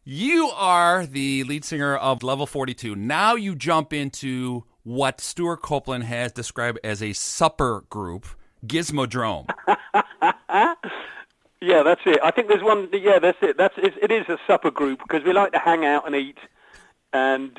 You are the lead singer of Level 42. Now you jump into what Stewart Copeland has described as a supper group, Gizmodrome. Yeah, that's it. I think there's one. Yeah, that's it. It is a supper group because we like to hang out and eat, and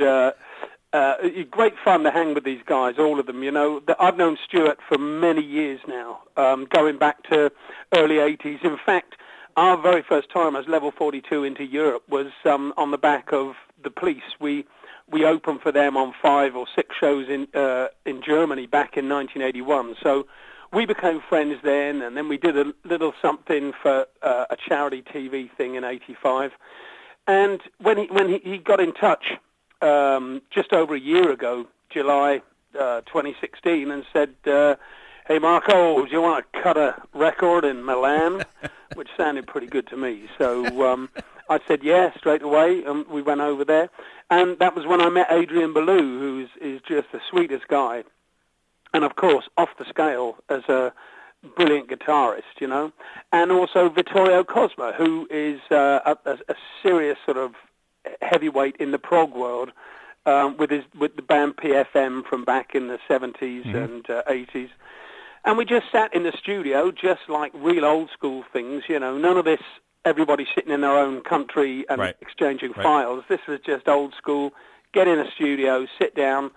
great fun to hang with these guys, all of them. You know, I've known Stewart for many years now, going back to early '80s. In fact, our very first time as Level 42 into Europe was on the back of the Police. We opened for them on 5 or 6 shows in Germany back in 1981. So we became friends then, and then we did a little something for a charity TV thing in '85. And when he got in touch just over a year ago, July 2016, and said, "Hey Marco, do you want to cut a record in Milan?" Which sounded pretty good to me. So I said yeah straight away, and we went over there. And that was when I met Adrian Belew, who is just the sweetest guy. And, of course, off the scale as a brilliant guitarist, you know. And also Vittorio Cosma, who is a serious sort of heavyweight in the prog world with the band PFM from back in the 70s and 80s. And we just sat in the studio, just like real old school things, you know. None of this, everybody sitting in their own country and exchanging files. This was just old school. Get in a studio, sit down,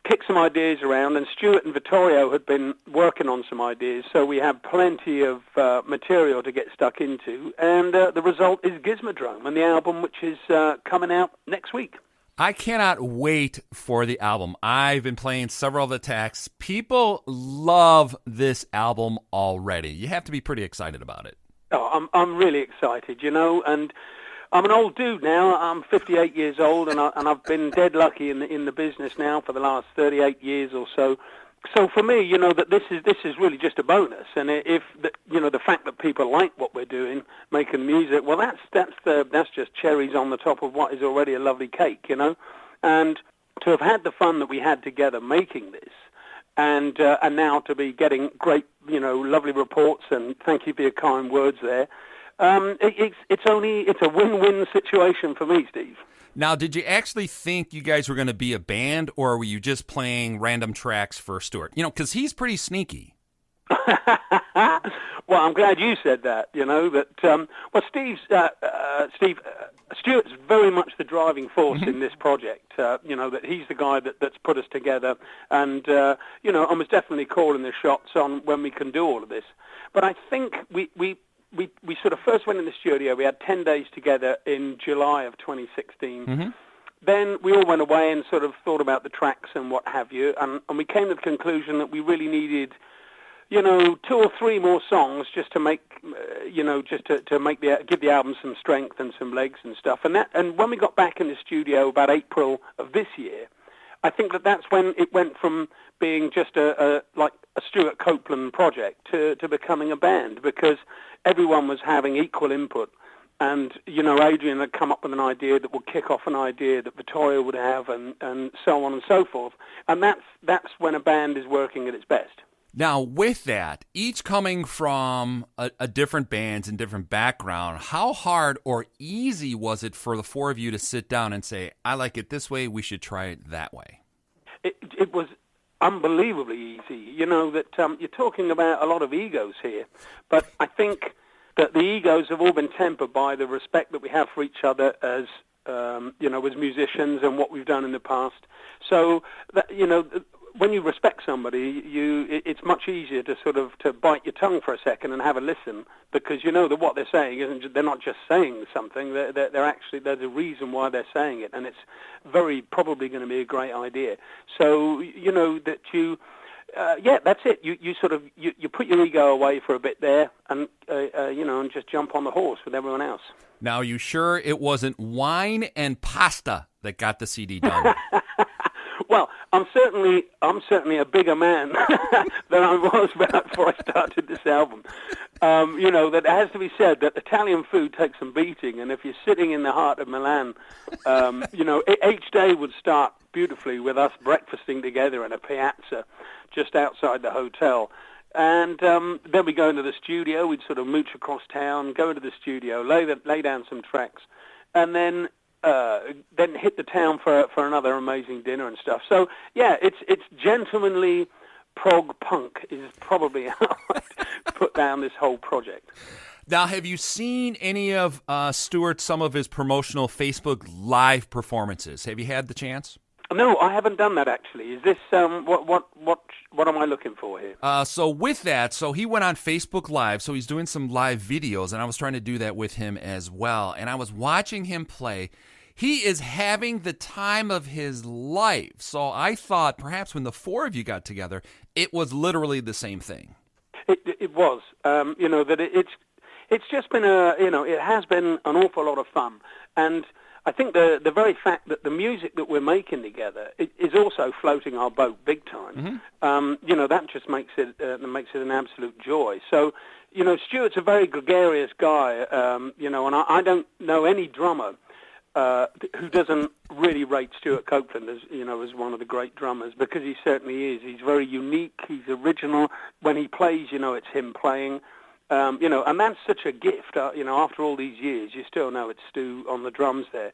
kick some ideas around. And Stewart and Vittorio had been working on some ideas, so we had plenty of material to get stuck into. And the result is Gizmodrome, and the album, which is coming out next week. I cannot wait for the album. I've been playing several of the tracks. People love this album already. You have to be pretty excited about it. Oh, I'm really excited, you know, and I'm an old dude now. I'm 58 years old, and I've been dead lucky in the business now for the last 38 years or so. So for me, you know, that this is really just a bonus, and if the fact that people like what we're doing, making music, well, that's just cherries on the top of what is already a lovely cake, you know. And to have had the fun that we had together making this, and now to be getting great, you know, lovely reports, and thank you for your kind words there. It's a win-win situation for me, Steve. Now, did you actually think you guys were going to be a band, or were you just playing random tracks for Stewart? You know, because he's pretty sneaky. Well, I'm glad you said that, you know, that, Stewart's very much the driving force in this project, you know, that he's the guy that's put us together, and, you know, and was definitely calling the shots on when we can do all of this. But I think we sort of first went in the studio. We had 10 days together in July of 2016. Then we all went away and sort of thought about the tracks and what have you, and we came to the conclusion that we really needed, you know, 2 or 3 more songs just to make, you know, just to make give the album some strength and some legs and stuff. And when we got back in the studio about April of this year, I think that's when it went from being just a Stewart Copeland project to becoming a band, because everyone was having equal input. And, you know, Adrian had come up with an idea that would kick off an idea that Vittorio would have, and so on and so forth. And that's when a band is working at its best. Now, with that, each coming from a different bands and different background, how hard or easy was it for the 4 of you to sit down and say, I like it this way, we should try it that way? It was unbelievably easy. You know, that you're talking about a lot of egos here, but I think that the egos have all been tempered by the respect that we have for each other as, you know, as musicians and what we've done in the past. So, that, you know, when you respect somebody, it's much easier to sort of to bite your tongue for a second and have a listen, because you know that what they're saying isn't, they're not just saying something, they're actually, there's a reason why they're saying it, and it's very probably going to be a great idea. So, you know, that you, that's it. You sort of, you put your ego away for a bit there, and, you know, and just jump on the horse with everyone else. Now, are you sure it wasn't wine and pasta that got the CD done? Well, I'm certainly a bigger man than I was before I started this album. You know, that it has to be said that Italian food takes some beating, and if you're sitting in the heart of Milan, you know, each day would start beautifully with us breakfasting together in a piazza just outside the hotel. And then we go into the studio, we'd sort of mooch across town, go into the studio, lay down some tracks, and then hit the town for another amazing dinner and stuff. So yeah, it's gentlemanly prog punk is probably how I put down this whole project. Now, have you seen any of Stewart, some of his promotional Facebook Live performances? Have you had the chance? No, I haven't done that actually. Is this what am I looking for here? So with that, he went on Facebook Live, so he's doing some live videos, and I was trying to do that with him as well. And I was watching him play. He is having the time of his life. So I thought perhaps when the four of you got together, it was literally the same thing. It was, that it's just been it has been an awful lot of fun, and I think the very fact that the music that we're making together is also floating our boat big time. Mm-hmm. That just makes it an absolute joy. So, Stuart's a very gregarious guy, and I don't know any drummer who doesn't really rate Stewart Copeland as one of the great drummers, because he certainly is. He's very unique. He's original. When he plays, it's him playing. And that's such a gift. After all these years, you still know it's Stu on the drums there.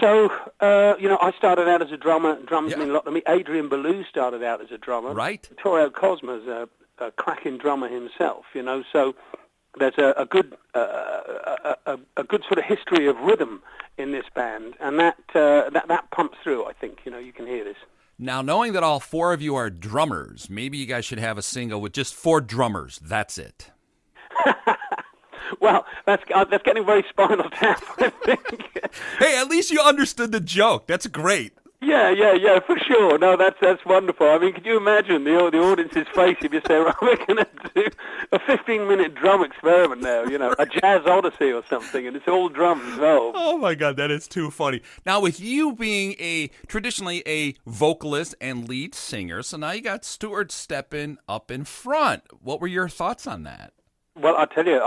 So, I started out as a drummer. Drums mean a lot to me. Adrian Ballou started out as a drummer. Right. Vittorio Cosma's a cracking drummer himself. So there's a good sort of history of rhythm in this band, and that pumps through. I think you can hear this. Now, knowing that all four of you are drummers, maybe you guys should have a single with just four drummers. That's it. Well, that's getting very Spinal Tap, I think. Hey, at least you understood the joke. That's great. Yeah, for sure. No, that's wonderful. I mean, could you imagine the audience's face if you say, right, we're going to do a 15-minute drum experiment now, a jazz odyssey or something, and it's all drums involved. Oh, my God, that is too funny. Now, with you being traditionally a vocalist and lead singer, so now you got Stewart stepping up in front. What were your thoughts on that? Well, I tell you,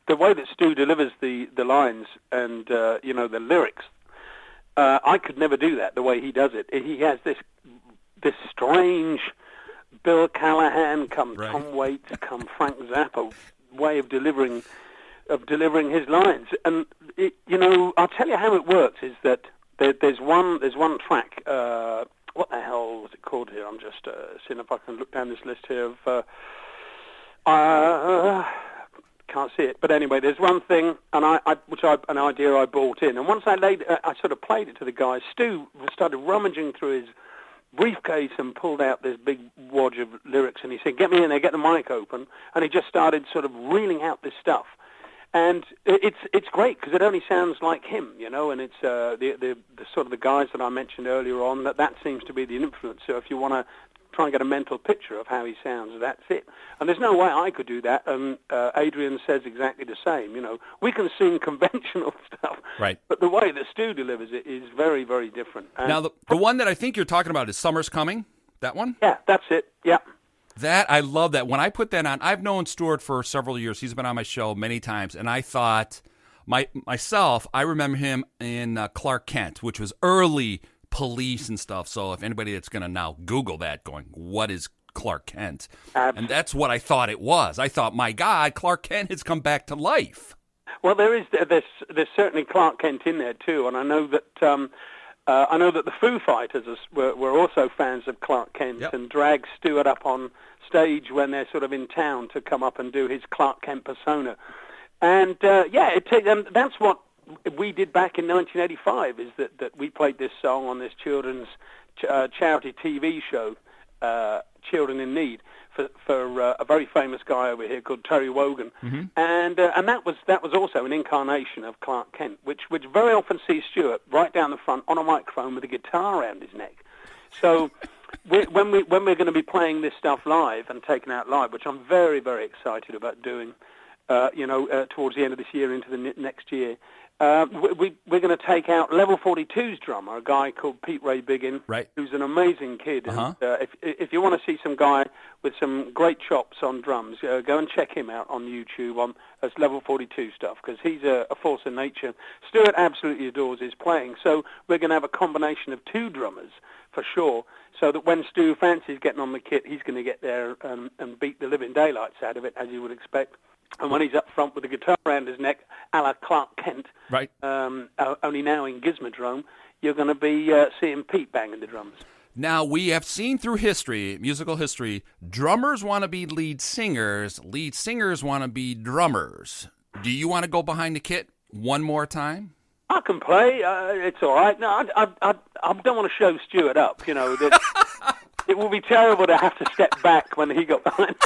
the way that Stu delivers the lines and, the lyrics, I could never do that the way he does it. He has this strange Bill Callahan, come right. Tom Waits, come Frank Zappa way of delivering his lines. And I'll tell you how it works. Is that there's one track. What the hell was it called here? I'm just seeing if I can look down this list here of. Can't see it, but anyway, there's one thing, and an idea I bought in, and once I sort of played it to the guys. Stu started rummaging through his briefcase and pulled out this big wad of lyrics, and he said, "Get me in there, get the mic open," and he just started sort of reeling out this stuff, and it's great because it only sounds like him, and it's the sort of the guys that I mentioned earlier on. That seems to be the influence. So if you want to try and get a mental picture of how he sounds, that's it. And there's no way I could do that. And Adrian says exactly the same. We can sing conventional stuff, right? But the way that Stu delivers it is very, very different. And now, the one that I think you're talking about is "Summer's Coming." That one? Yeah, that's it. Yeah. That, I love that. When I put that on, I've known Stewart for several years. He's been on my show many times, and I thought myself, I remember him in Clark Kent, which was early Police and stuff. So if anybody that's going to now Google that, going, what is Clark Kent? And that's what I thought it was. I thought, my God, Clark Kent has come back to life. Well, there's certainly Clark Kent in there too, and I know that the Foo Fighters were also fans of Clark Kent, yep, and dragged Stewart up on stage when they're sort of in town to come up and do his Clark Kent persona. And that's what we did back in 1985, is that we played this song on this children's charity TV show, Children in Need, for a very famous guy over here called Terry Wogan, mm-hmm, and that was also an incarnation of Clark Kent, which very often sees Stewart right down the front on a microphone with a guitar around his neck. So when we're going to be playing this stuff live and taking out live, which I'm very, very excited about doing, towards the end of this year into the next year. We're going to take out Level 42's drummer, a guy called Pete Ray Biggin, right, who's an amazing kid. Uh-huh. And if you want to see some guy with some great chops on drums, go and check him out on YouTube as Level 42 stuff, because he's a force of nature. Stewart absolutely adores his playing, so we're going to have a combination of two drummers for sure, so that when Stu fancies getting on the kit, he's going to get there and beat the living daylights out of it, as you would expect. And when he's up front with the guitar around his neck, a la Clark Kent, Right. Only now in Gizmodrome, you're going to be seeing Pete banging the drums. Now, we have seen through history, musical history, drummers want to be lead singers want to be drummers. Do you want to go behind the kit one more time? I can play. It's all right. No, I don't want to show Stewart up. You know, that it will be terrible to have to step back when he got behind.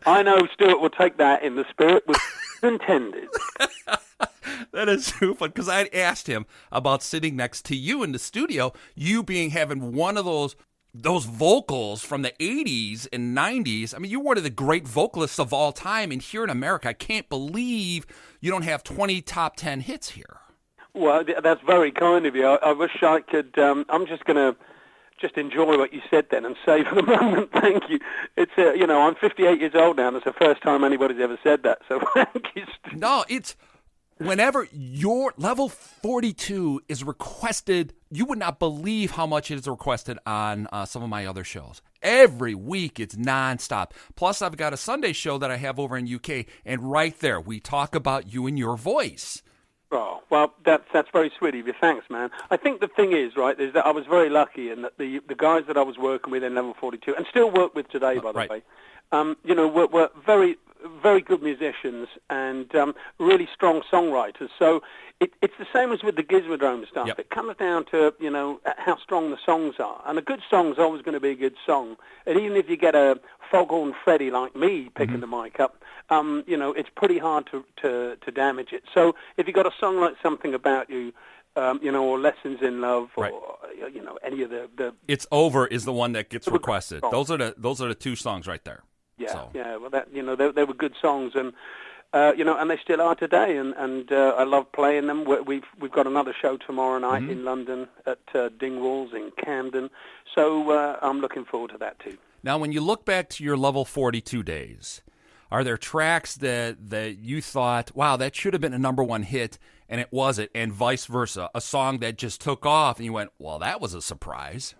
I know Stewart will take that in the spirit was intended. That is too fun, because I asked him about sitting next to you in the studio, you having one of those vocals from the 80s and 90s. I mean, you're one of the great vocalists of all time, and here in America, I can't believe you don't have 20 top 10 hits here. Well, that's very kind of you. I wish I could. I'm just going to enjoy what you said then and say for the moment, thank you. It's, I'm 58 years old now, and it's the first time anybody's ever said that, so thank you. No, it's... Whenever your level 42 is requested, you would not believe how much it is requested on some of my other shows. Every week, it's nonstop. Plus, I've got a Sunday show that I have over in UK, and right there, we talk about you and your voice. Oh, well, that's very sweet of you. Thanks, man. I think the thing is, right, is that I was very lucky in that the guys that I was working with in level 42, and still work with today, by the way, were very, very good musicians and really strong songwriters. So it's the same as with the Gizmodrome stuff. Yep. It comes down to, how strong the songs are. And a good song's always going to be a good song. And even if you get a Foghorn Freddy like me picking the mic up, it's pretty hard to damage it. So if you got a song like Something About You, or Lessons in Love, or, right. Any of the... It's Over is the one that gets requested. Those are the two songs right there. Yeah, so. yeah. Well, they were good songs, and and they still are today. And I love playing them. We've got another show tomorrow night in London at Dingwalls in Camden. So I'm looking forward to that too. Now, when you look back to your level 42 days, are there tracks that you thought, wow, that should have been a number one hit, and it wasn't, and vice versa? A song that just took off, and you went, well, that was a surprise.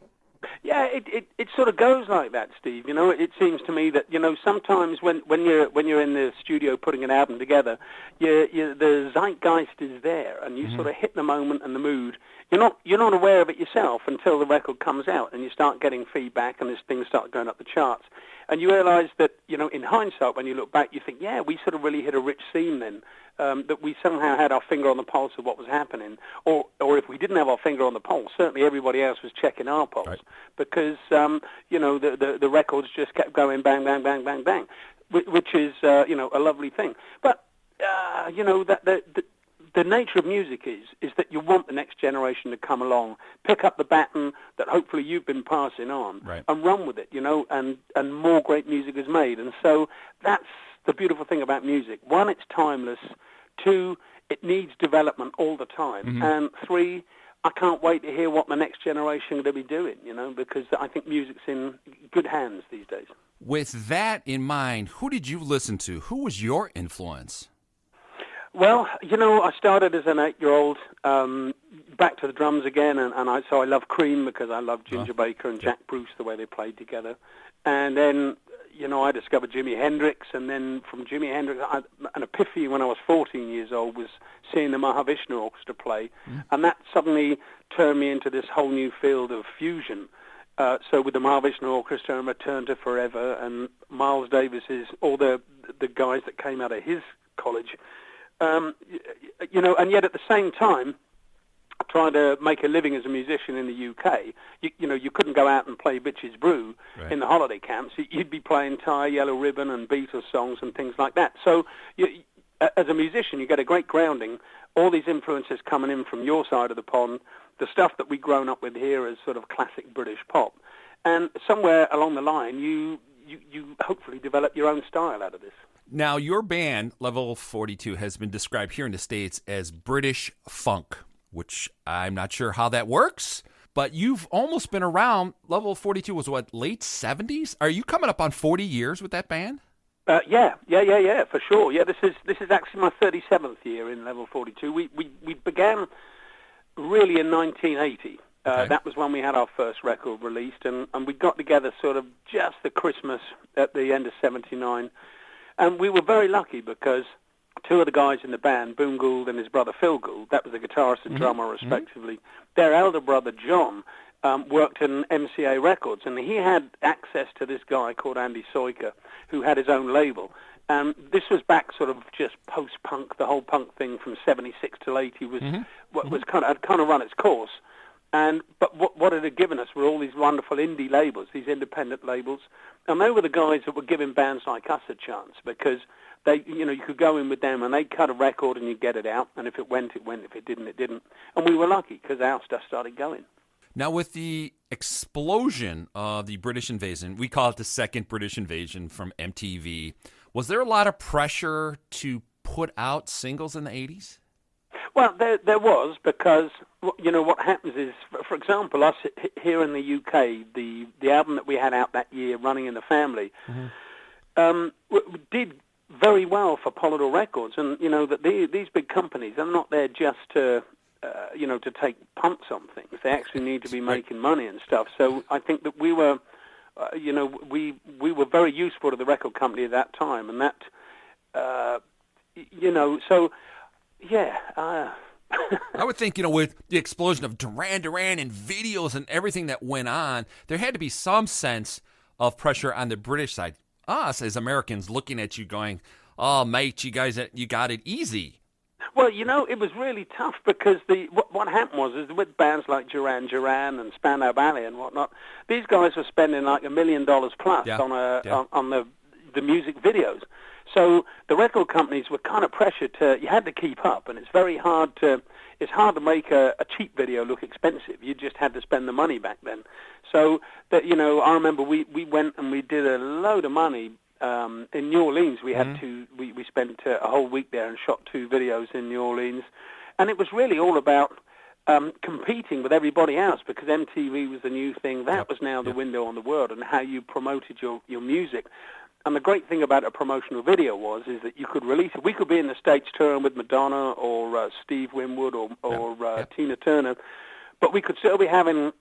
Yeah, it sort of goes like that, Steve. It seems to me that sometimes when you're in the studio putting an album together, the zeitgeist is there, and you sort of hit the moment and the mood. You're not aware of it yourself until the record comes out, and you start getting feedback, and things start going up the charts, and you realise that in hindsight, when you look back, you think, yeah, we sort of really hit a rich seam then. That we somehow had our finger on the pulse of what was happening, or if we didn't have our finger on the pulse, certainly everybody else was checking our pulse, right. Because the records just kept going bang, bang, bang, bang, bang, which is a lovely thing. But the nature of music is that you want the next generation to come along, pick up the baton that hopefully you've been passing on, right. and run with it, and more great music is made, and so that's the beautiful thing about music. One, it's timeless. Two, it needs development all the time. And three, I can't wait to hear what the next generation are going to be doing, because I think music's in good hands these days. With that in mind, who did you listen to? Who was your influence? Well, I started as an 8-year-old, back to the drums again, and I love Cream because I love Ginger Baker and Jack Bruce, the way they played together. And then I discovered Jimi Hendrix, and then from Jimi Hendrix, an epiphany when I was 14 years old was seeing the Mahavishnu Orchestra play, and that suddenly turned me into this whole new field of fusion. So with the Mahavishnu Orchestra and Return to Forever and Miles Davis's, all the guys that came out of his college, and yet at the same time, trying to make a living as a musician in the UK, you couldn't go out and play Bitches Brew in the holiday camps. You'd be playing Tie Yellow Ribbon and Beatles songs and things like that. So as a musician, you get a great grounding, all these influences coming in from your side of the pond, the stuff that we've grown up with here as sort of classic British pop. And somewhere along the line, you hopefully develop your own style out of this. Now, your band, Level 42, has been described here in the States as British funk, which I'm not sure how that works, but you've almost been around. Level 42 was what, late 70s? Are you coming up on 40 years with that band? Yeah, for sure. Yeah, this is actually my 37th year in Level 42. We began really in 1980. Okay. That was when we had our first record released, and we got together sort of just the Christmas at the end of 79. And we were very lucky because two of the guys in the band, Boone Gould and his brother Phil Gould, that was the guitarist and drummer respectively, their elder brother John worked in MCA Records, and he had access to this guy called Andy Soiker, who had his own label. And this was back sort of just post-punk, the whole punk thing from 76 till 80 was was kind of run its course. But what it had given us were all these wonderful indie labels, these independent labels, and they were the guys that were giving bands like us a chance because they, you could go in with them and they'd cut a record and you'd get it out, and if it went, it went. If it didn't, it didn't. And we were lucky because our stuff started going. Now, with the explosion of the British invasion, we call it the second British invasion from MTV, was there a lot of pressure to put out singles in the 80s? Well, there was, because, what happens is, for example, us here in the UK, the album that we had out that year, Running in the Family, did very well for Polydor Records. And, that these big companies are not there just to take pumps on things. They actually need to be making money and stuff. So I think that we were, we were very useful to the record company at that time. And that, so... Yeah. I would think, with the explosion of Duran Duran and videos and everything that went on, there had to be some sense of pressure on the British side. Us, as Americans, looking at you going, oh, mate, you guys, you got it easy. Well, it was really tough because what happened was with bands like Duran Duran and Spandau Ballet and whatnot, these guys were spending like $1 million plus on the music videos. So the record companies were kind of pressured you had to keep up, and it's hard to make a cheap video look expensive. You just had to spend the money back then. So that, I remember we went and we did a load of money in New Orleans. We had we spent a whole week there and shot 2 videos in New Orleans, and it was really all about competing with everybody else because MTV was the new thing. That was now the window on the world and how you promoted your music. And the great thing about a promotional video is that you could release it. We could be in the States touring with Madonna or Steve Winwood or Tina Turner, but we could still be having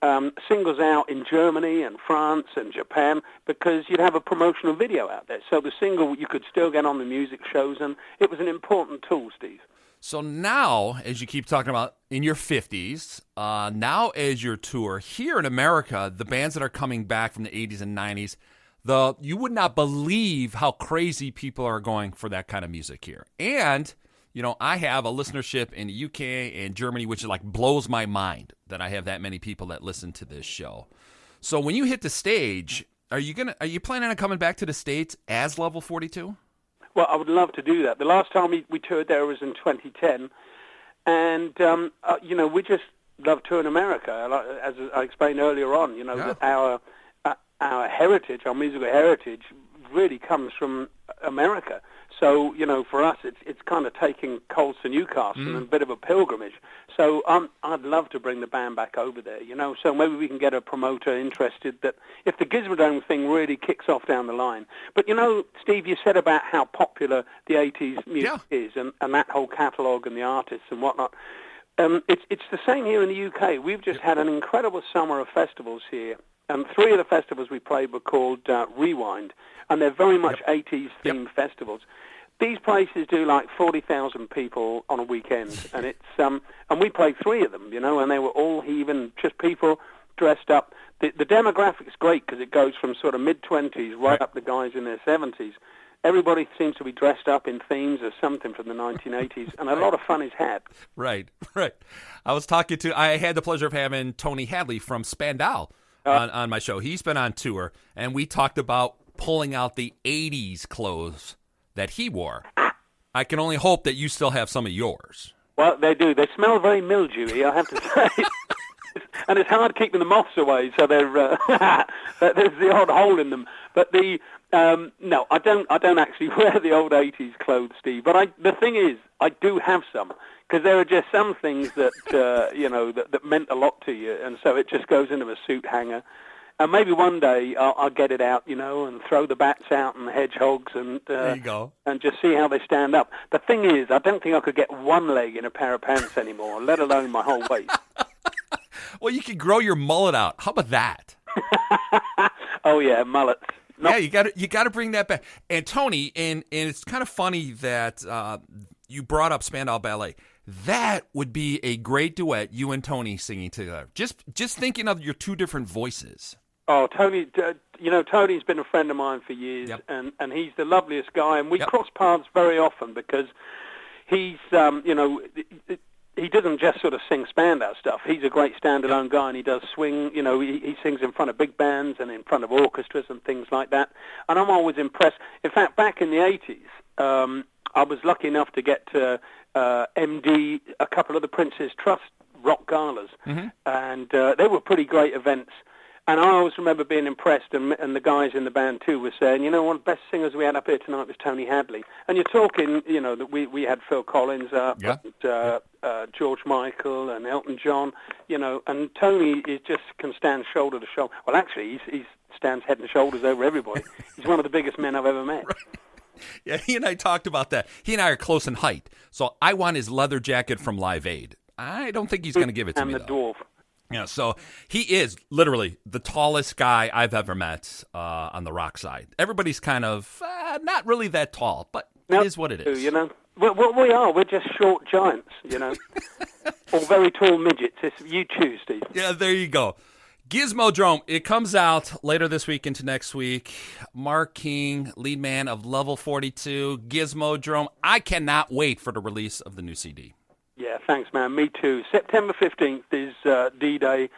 singles out in Germany and France and Japan because you'd have a promotional video out there. So the single, you could still get on the music shows, and it was an important tool, Steve. So now, as you keep talking about in your 50s, now as your tour, here in America, the bands that are coming back from the 80s and 90s, you would not believe how crazy people are going for that kind of music here. And, I have a listenership in the UK and Germany, which blows my mind that I have that many people that listen to this show. So when you hit the stage, are you planning on coming back to the States as Level 42? Well, I would love to do that. The last time we toured there was in 2010. And, we just love touring America. As I explained earlier on, that our heritage, our musical heritage, really comes from America. So, for us, it's kind of taking Coles to Newcastle and a bit of a pilgrimage. So I'd love to bring the band back over there, so maybe we can get a promoter interested that if the Gizmodrome thing really kicks off down the line. But, Steve, you said about how popular the 80s music is and that whole catalogue and the artists and whatnot. It's the same here in the UK. We've just had an incredible summer of festivals here. 3 of the festivals we played were called Rewind, and they're very much 80s-themed festivals. These places do like 40,000 people on a weekend, and it's and we played 3 of them, and they were all heaving, just people dressed up. The demographic's great because it goes from sort of mid-20s right up to guys in their 70s. Everybody seems to be dressed up in themes or something from the 1980s, and a lot of fun is had. Right. I had the pleasure of having Tony Hadley from Spandau on my show. He's been on tour, and we talked about pulling out the 80s clothes that he wore. I can only hope that you still have some of yours. Well, they do. They smell very mildewy, I have to say. And it's hard keeping the moths away, so there's the odd hole in them. But no, I don't actually wear the old 80s clothes, Steve. But the thing is, I do have some. Because there are just some things that, that meant a lot to you, and so it just goes into a suit hanger. And maybe one day I'll get it out, and throw the bats out and the hedgehogs and there you go. And just see how they stand up. The thing is, I don't think I could get one leg in a pair of pants anymore, let alone my whole waist. Well, you could grow your mullet out. How about that? Oh, yeah, mullets. Yeah, you got to bring that back. And Tony, and it's kind of funny that you brought up Spandau Ballet. That would be a great duet, you and Tony singing together. Just thinking of your two different voices. Oh, Tony, Tony's been a friend of mine for years, Yep. and he's the loveliest guy, and we Yep. cross paths very often because he's, he doesn't just sort of sing Spandau stuff. He's a great standalone guy, and he does swing. He sings in front of big bands and in front of orchestras and things like that. And I'm always impressed. In fact, back in the 80s, I was lucky enough to get to MD a couple of the Prince's Trust rock galas, and they were pretty great events. And I always remember being impressed, and the guys in the band too were saying, one of the best singers we had up here tonight was Tony Hadley. And you're talking, that we had Phil Collins up, and George Michael and Elton John, and Tony can stand shoulder to shoulder. Well, actually, he stands head and shoulders over everybody. He's one of the biggest men I've ever met. Right. Yeah, he and I talked about that. He and I are close in height, so I want his leather jacket from Live Aid. I don't think he's going to give it to me, And the though. dwarf. Yeah, so he is literally the tallest guy I've ever met on the rock side. Everybody's kind of not really that tall, but it is what it is. Well, we are. We're just short giants, or very tall midgets. You choose, Steve. Yeah, there you go. Gizmodrome, it comes out later this week into next week. Mark King, lead man of Level 42, Gizmodrome. I cannot wait for the release of the new CD. Yeah, thanks, man. Me too. September 15th is D-Day,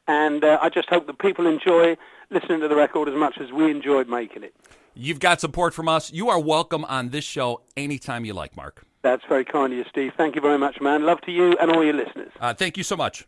and I just hope that people enjoy listening to the record as much as we enjoyed making it. You've got support from us. You are welcome on this show anytime you like, Mark. That's very kind of you, Steve. Thank you very much, man. Love to you and all your listeners. Thank you so much.